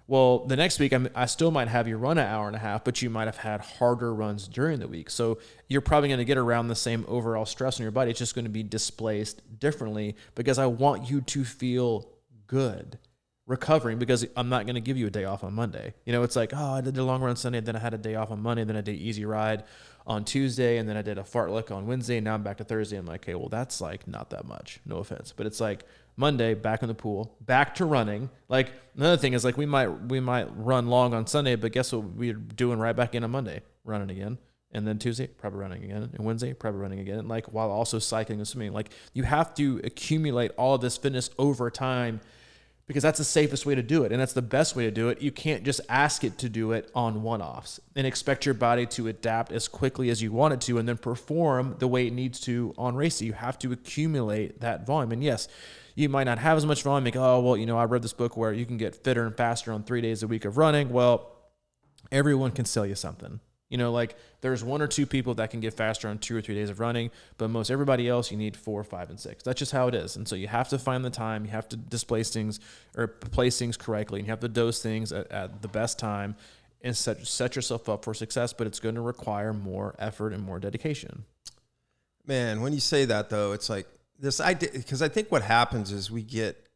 Well, the next week, I still might have you run an hour and a half, but you might have had harder runs during the week. So you're probably going to get around the same overall stress on your body. It's just going to be displaced differently, because I want you to feel good recovering, because I'm not going to give you a day off on Monday. It's like, oh, I did the long run Sunday, then I had a day off on Monday, then I did easy ride on Tuesday, and then I did a fartlek on Wednesday, and now I'm back to Thursday. I'm like, okay, well, that's like not that much. No offense. But it's like Monday, back in the pool, back to running. Like another thing is like we might run long on Sunday, but guess what we're doing right back in on Monday? Running again. And then Tuesday, probably running again. And Wednesday, probably running again. Like while also cycling and swimming. Like you have to accumulate all of this fitness over time, because that's the safest way to do it. And that's the best way to do it. You can't just ask it to do it on one-offs and expect your body to adapt as quickly as you want it to and then perform the way it needs to on race day. You have to accumulate that volume. And yes, you might not have as much volume. Like, oh, well, I read this book where you can get fitter and faster on 3 days a week of running. Well, everyone can sell you something. Like there's 1 or 2 people that can get faster on 2 or 3 days of running, but most everybody else, you need 4, 5, and 6. That's just how it is. And so you have to find the time, you have to displace things or place things correctly, and you have to dose things at the best time and set yourself up for success, but it's going to require more effort and more dedication. Man, when you say that though, it's like this idea, because I think what happens is we get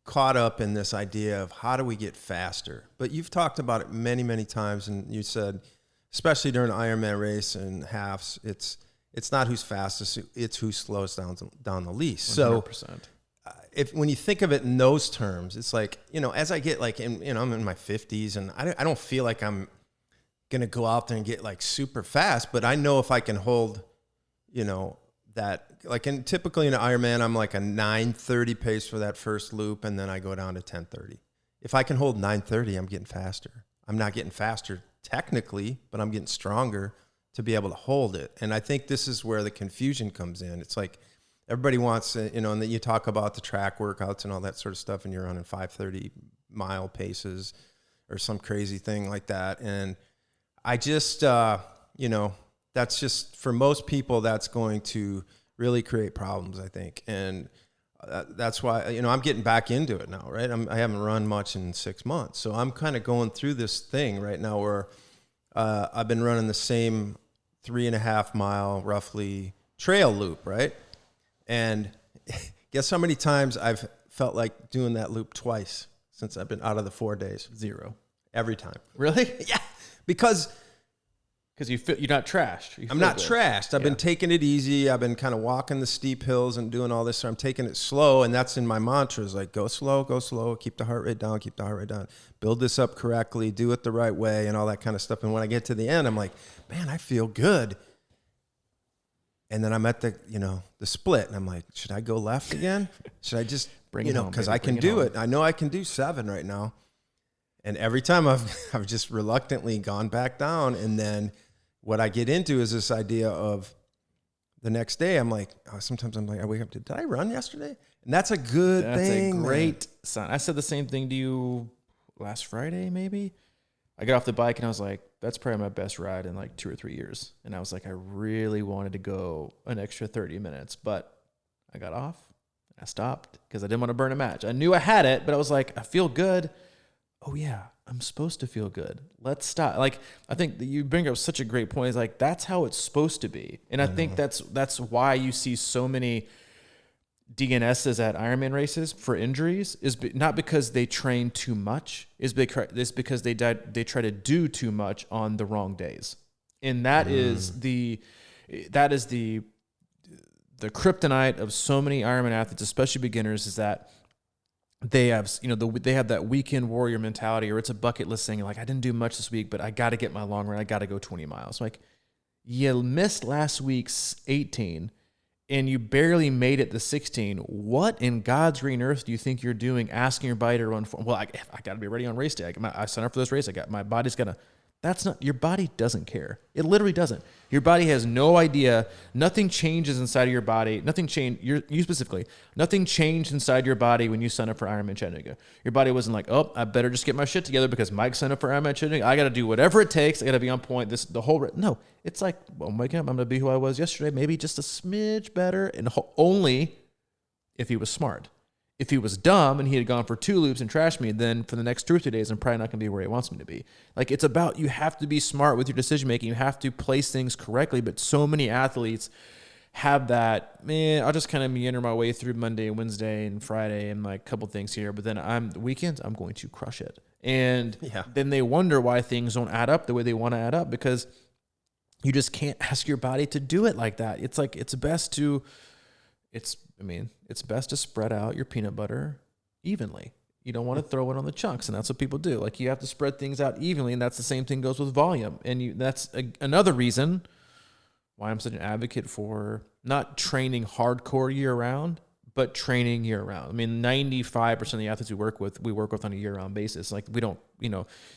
caught up in this idea of how do we get faster? But you've talked about it many, many times, and you said, especially during an Ironman race and halves, it's not who's fastest, it's who slows down the least. 100%. So when you think of it in those terms, it's like, as I get like, I'm in my 50s, and I don't feel like I'm going to go out there and get like super fast, but I know if I can hold, that, like typically in an Ironman, I'm like a 9:30 pace for that first loop, and then I go down to 10:30. If I can hold 9:30, I'm getting faster. I'm not getting faster technically, but I'm getting stronger to be able to hold it. And I think this is where the confusion comes in. It's like everybody wants, and then you talk about the track workouts and all that sort of stuff, and you're running 5:30 mile paces or some crazy thing like that. And I just, that's just, for most people, that's going to really create problems, I think. And that's why, I'm getting back into it now, right? I haven't run much in 6 months. So I'm kind of going through this thing right now where I've been running the same 3.5 mile roughly trail loop, right? And guess how many times I've felt like doing that loop twice since I've been out of the 4 days? 0. Every time. Really? Yeah. Because you're not trashed. I'm not trashed. I've been taking it easy. I've been kind of walking the steep hills and doing all this. So I'm taking it slow. And that's in my mantras, like go slow, keep the heart rate down, build this up correctly, do it the right way, and all that kind of stuff. And when I get to the end, I'm like, man, I feel good. And then I'm at the split, and I'm like, should I go left again? Should I just, because I can do it. I know I can do 7 right now. And every time I've just reluctantly gone back down. And then what I get into is this idea of the next day, I'm like, sometimes I'm like, I wake up, did I run yesterday? And that's a good thing. That's a great sign. I said the same thing to you last Friday, maybe. I got off the bike and I was like, that's probably my best ride in like 2 or 3 years. And I was like, I really wanted to go an extra 30 minutes, but I got off. I stopped because I didn't want to burn a match. I knew I had it, but I was like, I feel good. Oh yeah, I'm supposed to feel good. Let's stop. Like, I think that you bring up such a great point. It's like, that's how it's supposed to be. And I think that's why you see so many DNSs at Ironman races for injuries, is not because they train too much, is because they try to do too much on the wrong days. And that is the kryptonite of so many Ironman athletes, especially beginners, is that they have, they have that weekend warrior mentality, or it's a bucket list thing. Like, I didn't do much this week, but I got to get my long run. I got to go 20 miles. Like, you missed last week's 18 and you barely made it to 16. What in God's green earth do you think you're doing asking your body to run? Well, I got to be ready on race day. I signed up for this race. My body's going to. That's not, your body doesn't care. It literally doesn't. Your body has no idea. Nothing changes inside of your body. Nothing changed. You specifically. Nothing changed inside your body when you signed up for Ironman Chattanooga. Your body wasn't like, oh, I better just get my shit together because Mike signed up for Ironman Chattanooga. I got to do whatever it takes. I got to be on point. No, it's like, well, Mike, I'm going to be who I was yesterday. Maybe just a smidge better, and only if he was smart. If he was dumb and he had gone for 2 loops and trashed me, then for the next 2 or 3 days, I'm probably not going to be where he wants me to be. Like, it's about, you have to be smart with your decision making. You have to place things correctly. But so many athletes have that, man, I'll just kind of meander my way through Monday and Wednesday and Friday and like a couple things here. But then weekends, I'm going to crush it. And then they wonder why things don't add up the way they want to add up, because you just can't ask your body to do it like that. It's like, it's best to spread out your peanut butter evenly. You don't want to throw it on the chunks, and that's what people do. Like, you have to spread things out evenly, and that's the same thing goes with volume. And that's another reason why I'm such an advocate for not training hardcore year-round, but training year-round. I mean, 95% of the athletes we work with on a year-round basis. Like, we don't,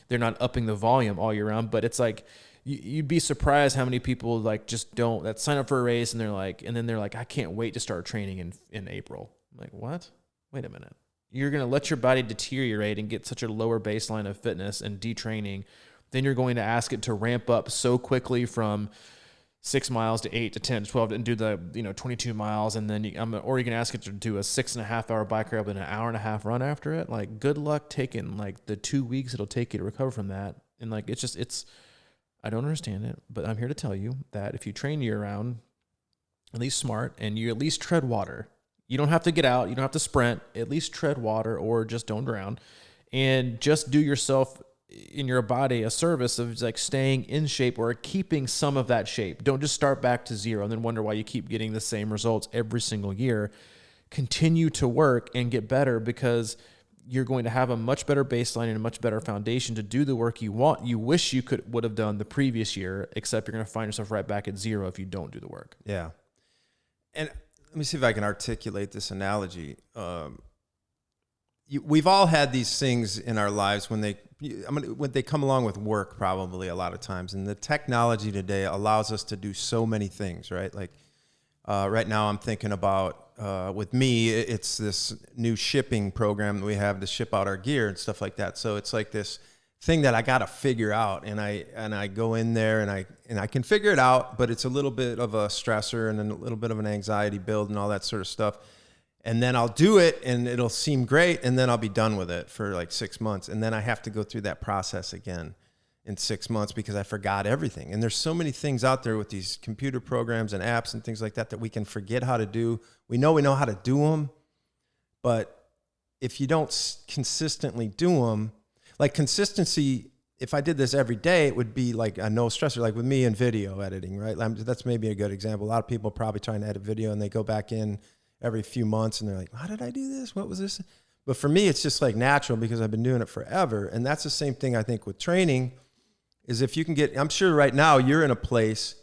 they're not upping the volume all year round, but it's like, you'd be surprised how many people like just don't, that sign up for a race and they're like, I can't wait to start training in April. I'm like, what? Wait a minute. You're going to let your body deteriorate and get such a lower baseline of fitness and detraining. Then you're going to ask it to ramp up so quickly from 6 miles to 8 to 10 to 12 and do the 22 miles, and then or you can ask it to do a 6.5 hour bike ride with an hour and a half run after it. Like, good luck taking like the 2 weeks it'll take you to recover from that. And like, it's I don't understand it, but I'm here to tell you that if you train year-round, at least smart, and you at least tread water, you don't have to get out, you don't have to sprint, at least tread water or just don't drown, and just do yourself in your body a service of like staying in shape or keeping some of that shape. Don't just start back to zero and then wonder why you keep getting the same results every single year. Continue to work and get better, because you're going to have a much better baseline and a much better foundation to do the work you wish you would have done the previous year, except you're going to find yourself right back at zero if you don't do the work. Yeah. And let me see if I can articulate this analogy. We've all had these things in our lives when they come along with work, probably a lot of times. And the technology today allows us to do so many things, right? Like right now I'm thinking about, with me, it's this new shipping program that we have to ship out our gear and stuff like that. So it's like this thing that I got to figure out, and I go in there and I can figure it out, but it's a little bit of a stressor and a little bit of an anxiety build and all that sort of stuff. And then I'll do it and it'll seem great, and then I'll be done with it for like 6 months, and then I have to go through that process again in 6 months because I forgot everything. And there's so many things out there with these computer programs and apps and things like that we can forget how to do. We know how to do them, but if you don't consistently do them, like consistency, if I did this every day, it would be like a no stressor, like with me in video editing, right? That's maybe a good example. A lot of people are probably trying to edit video and they go back in every few months and they're like, how did I do this? What was this? But for me, it's just like natural because I've been doing it forever. And that's the same thing I think with training. Is if you can I'm sure right now you're in a place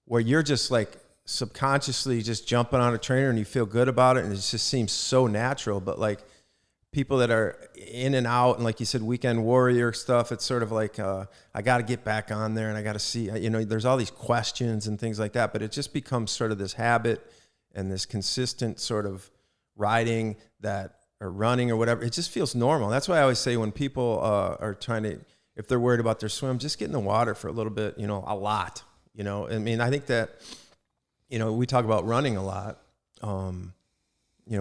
where you're just like subconsciously just jumping on a trainer and you feel good about it, and it just seems so natural. But like people that are in and out, and like you said, weekend warrior stuff, it's sort of like, I got to get back on there and I got to see, there's all these questions and things like that, but it just becomes sort of this habit and this consistent sort of riding or running or whatever. It just feels normal. That's why I always say when people are trying to, if they're worried about their swim, just get in the water for a little bit, a lot, I mean, I think that, we talk about running a lot,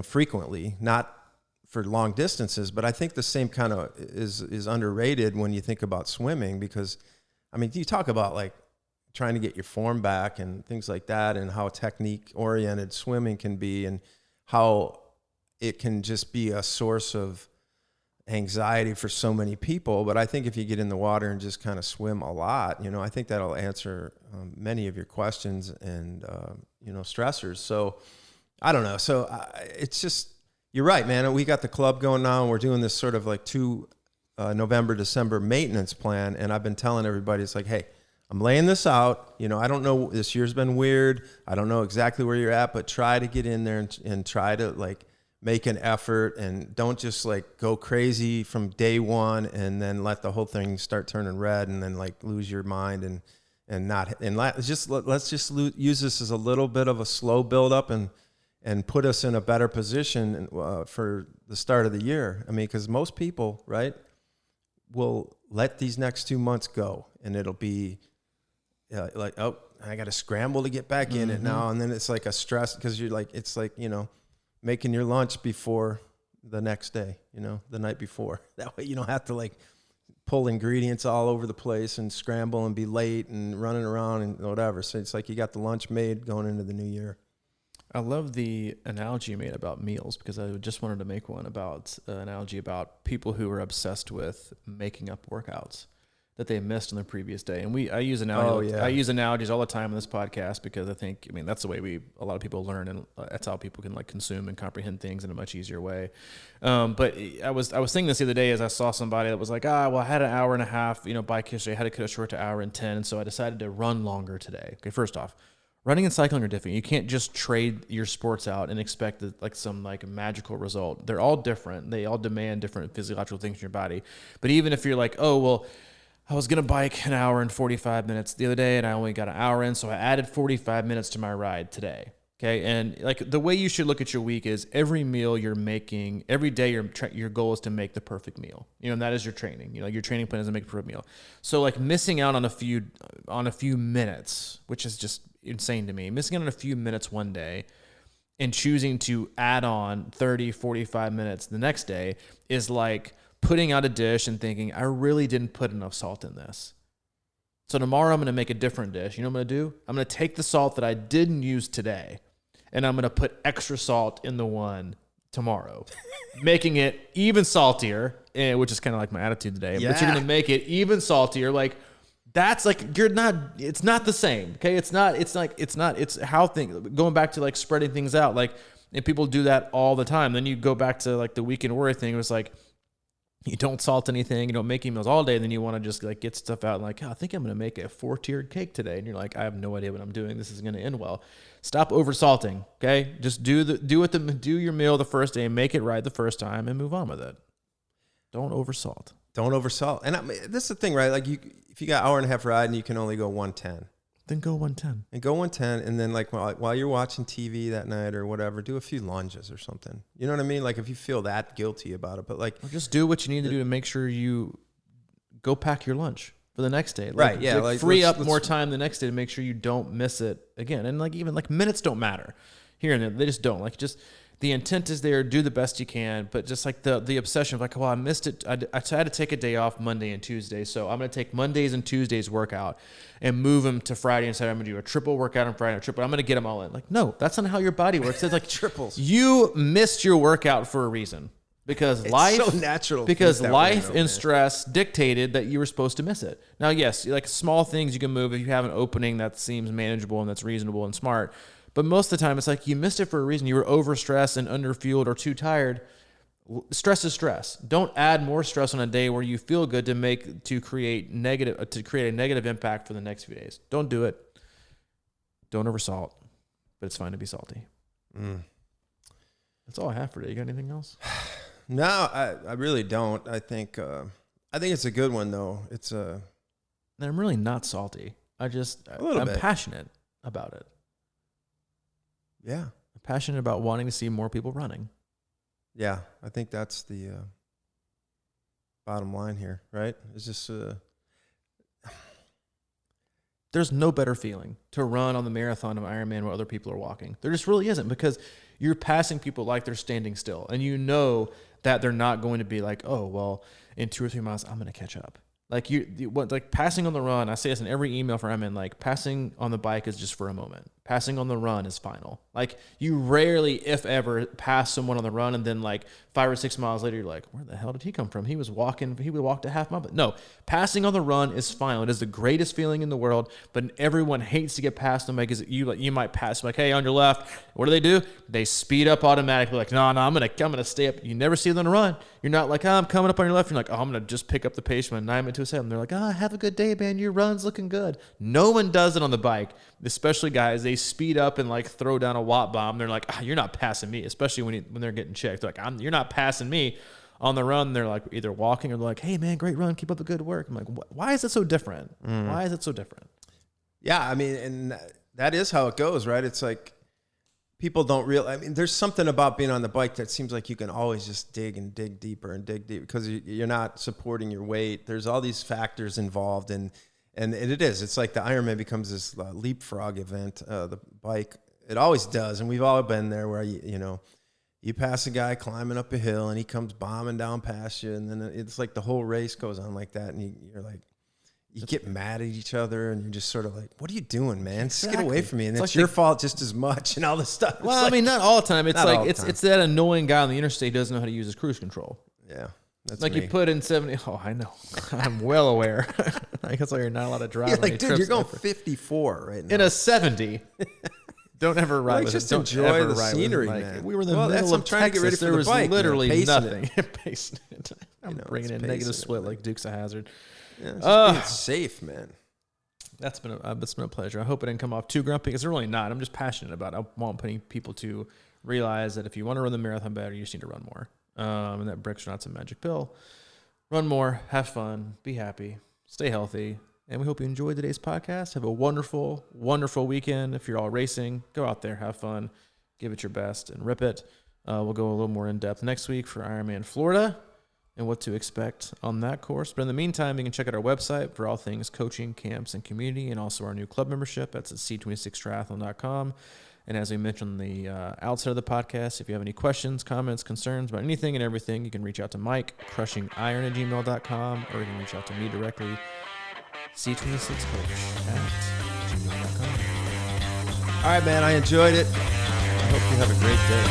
frequently, not for long distances, but I think the same kind of is underrated when you think about swimming, because I mean, you talk about like trying to get your form back and things like that, and how technique oriented swimming can be, and how it can just be a source of anxiety for so many people. But I think if you get in the water and just kind of swim a lot, I think that'll answer many of your questions and, stressors. So I don't know. So it's just, you're right, man. We got the club going now, and we're doing this sort of like 2 November, December maintenance plan. And I've been telling everybody, it's like, hey, I'm laying this out. I don't know, this year's been weird. I don't know exactly where you're at, but try to get in there and try to like make an effort, and don't just like go crazy from day one and then let the whole thing start turning red and then like lose your mind let's just use this as a little bit of a slow build up and put us in a better position for the start of the year. I mean, because most people, right, will let these next 2 months go, and it'll be like, oh, I got to scramble to get back in it now. And then it's like a stress, because you're like, it's like, making your lunch before the next day, the night before. That way you don't have to like pull ingredients all over the place and scramble and be late and running around and whatever. So it's like you got the lunch made going into the new year. I love the analogy you made about meals, because I just wanted to make one about an analogy about people who are obsessed with making up workouts that they missed on the previous day. And I use analogies. I use analogies all the time in this podcast, because that's the way a lot of people learn, and that's how people can like consume and comprehend things in a much easier way. But I was thinking this the other day as I saw somebody that was like, I had an hour and a half, bike history. I had to cut it short to hour and 10. And so I decided to run longer today. Okay. First off, running and cycling are different. You can't just trade your sports out and expect some magical result. They're all different. They all demand different physiological things in your body. But even if you're like, oh, well, I was going to bike an hour and 45 minutes the other day, and I only got an hour in, so I added 45 minutes to my ride today. Okay. And like the way you should look at your week is every meal you're making, every day your goal is to make the perfect meal, and that is your training, your training plan is to make a perfect meal. So like missing out on a few minutes, which is just insane to me, missing out on a few minutes one day and choosing to add on 30, 45 minutes the next day is like putting out a dish and thinking, I really didn't put enough salt in this. So tomorrow I'm going to make a different dish. You know what I'm going to do? I'm going to take the salt that I didn't use today, and I'm going to put extra salt in the one tomorrow, making it even saltier, which is kind of like my attitude today. Yeah. But you're going to make it even saltier. Like that's like, it's not the same. Okay. It's how things, going back to like spreading things out. Like, and people do that all the time. Then you go back to like the weekend warrior thing. It was like, you don't salt anything, you don't make meals all day, and then you want to just like get stuff out and like, I think I'm going to make a 4-tiered cake today. And you're like, I have no idea what I'm doing. This is going to end well. Stop over salting. Okay. Just do your meal the first day and make it right the first time and move on with it. Don't over salt. Don't over salt. And this is the thing, right? Like if you got hour and a half ride and you can only go 110. Then go 110. And go 110, and then like while you're watching TV that night or whatever, do a few lunges or something. You know what I mean? Like if you feel that guilty about it, but like just do what you need to do to make sure you go pack your lunch for the next day. Like, right? Yeah. Like free up more time the next day to make sure you don't miss it again. And like even like minutes don't matter here and there. They just don't. Like just the intent is there. Do the best you can, but just like the obsession of like, well, I missed it. I had to take a day off Monday and Tuesday, so I'm going to take Mondays and Tuesdays workout and move them to Friday and Saturday. I'm going to do a triple workout on Friday, I'm going to get them all in. Like, no, that's not how your body works. It's like triples. You missed your workout for a reason because life so natural. Because life and stress dictated that you were supposed to miss it. Now, yes, like small things you can move if you have an opening that seems manageable and that's reasonable and smart. But most of the time, it's like you missed it for a reason. You were overstressed and underfueled or too tired. Stress is stress. Don't add more stress on a day where you feel good to create a negative impact for the next few days. Don't do it. Don't oversalt. but it's fine to be salty. Mm. That's all I have for today. You got anything else? No, I really don't. I think it's a good one though. It's a. And I'm really not salty. I'm bit. passionate about it. Yeah. I'm passionate about wanting to see more people running. Yeah, I think that's the bottom line here, right? It's just there's no better feeling to run on the marathon of Ironman while other people are walking. There just really isn't, because you're passing people like they're standing still, and you know that they're not going to be like, oh, well, in 2 or 3 miles, I'm going to catch up. Like like passing on the run, I say this in every email for Ironman, like passing on the bike is just for a moment. Passing on the run is final. Like you rarely, if ever, pass someone on the run and then like 5 or 6 miles later, you're like, where the hell did he come from? He walked a half mile. But no, passing on the run is final. It is the greatest feeling in the world, but everyone hates to get past them because you might pass like, hey, on your left. What do? They speed up automatically. Like, no, I'm gonna stay up. You never see them on the run. You're not like, oh, I'm coming up on your left. You're like, oh, I'm gonna just pick up the pace from a 9 minute to a 7. They're like, oh, have a good day, man. Your run's looking good. No one does it on the bike, especially guys. They speed up and like throw down a watt bomb. They're like, you're not passing me, especially when they're getting checked. They're like, you're not passing me. On the run, they're like either walking or they're like, hey, man, great run. Keep up the good work. I'm like, why is it so different? Why is it so different? Yeah, I mean, and that is how it goes, right? It's like people don't realize. I mean, there's something about being on the bike that seems like you can always just dig and dig deeper and dig deep because you're not supporting your weight. There's all these factors involved, and it is. It's like the Ironman becomes this leapfrog event. The bike, it always does, and we've all been there where you pass a guy climbing up a hill and he comes bombing down past you, and then it's like the whole race goes on like that, and you're like, you get mad at each other, and you're just sort of like, what are you doing, man? Just get away from me. And it's your fault just as much and all this stuff. Well, I mean, not all the time. It's like, it's that annoying guy on the interstate who doesn't know how to use his cruise control. Yeah. That's like me. You put in 70. Oh, I know. I'm well aware. I guess you're not allowed to drive. You're like, dude, you're going 54 right now. In a 70. Don't ever ride with just Don't enjoy the ride scenery, like, man. We were in the middle of trying to get ready for there the was bike, literally nothing. Pacing it. I'm bringing in negative pacing split like Dukes of Hazzard. Yeah, just being safe, man. It's been a pleasure. I hope it didn't come off too grumpy, because they're really not. I'm just passionate about it. I want people to realize that if you want to run the marathon better, you just need to run more. And that Brick's not some magic pill. Run more, have fun, be happy, stay healthy. And we hope you enjoyed today's podcast. Have a wonderful, wonderful weekend. If you're all racing, go out there, have fun, give it your best, and rip it. We'll go a little more in depth next week for Ironman Florida and what to expect on that course. But in the meantime, you can check out our website for all things coaching, camps, and community, and also our new club membership. That's at C26Triathlon.com. And as we mentioned on the outset of the podcast, if you have any questions, comments, concerns about anything and everything, you can reach out to Mike, crushingiron@gmail.com, or you can reach out to me directly, C26Coach@gmail.com. All right, man, I enjoyed it. I hope you have a great day.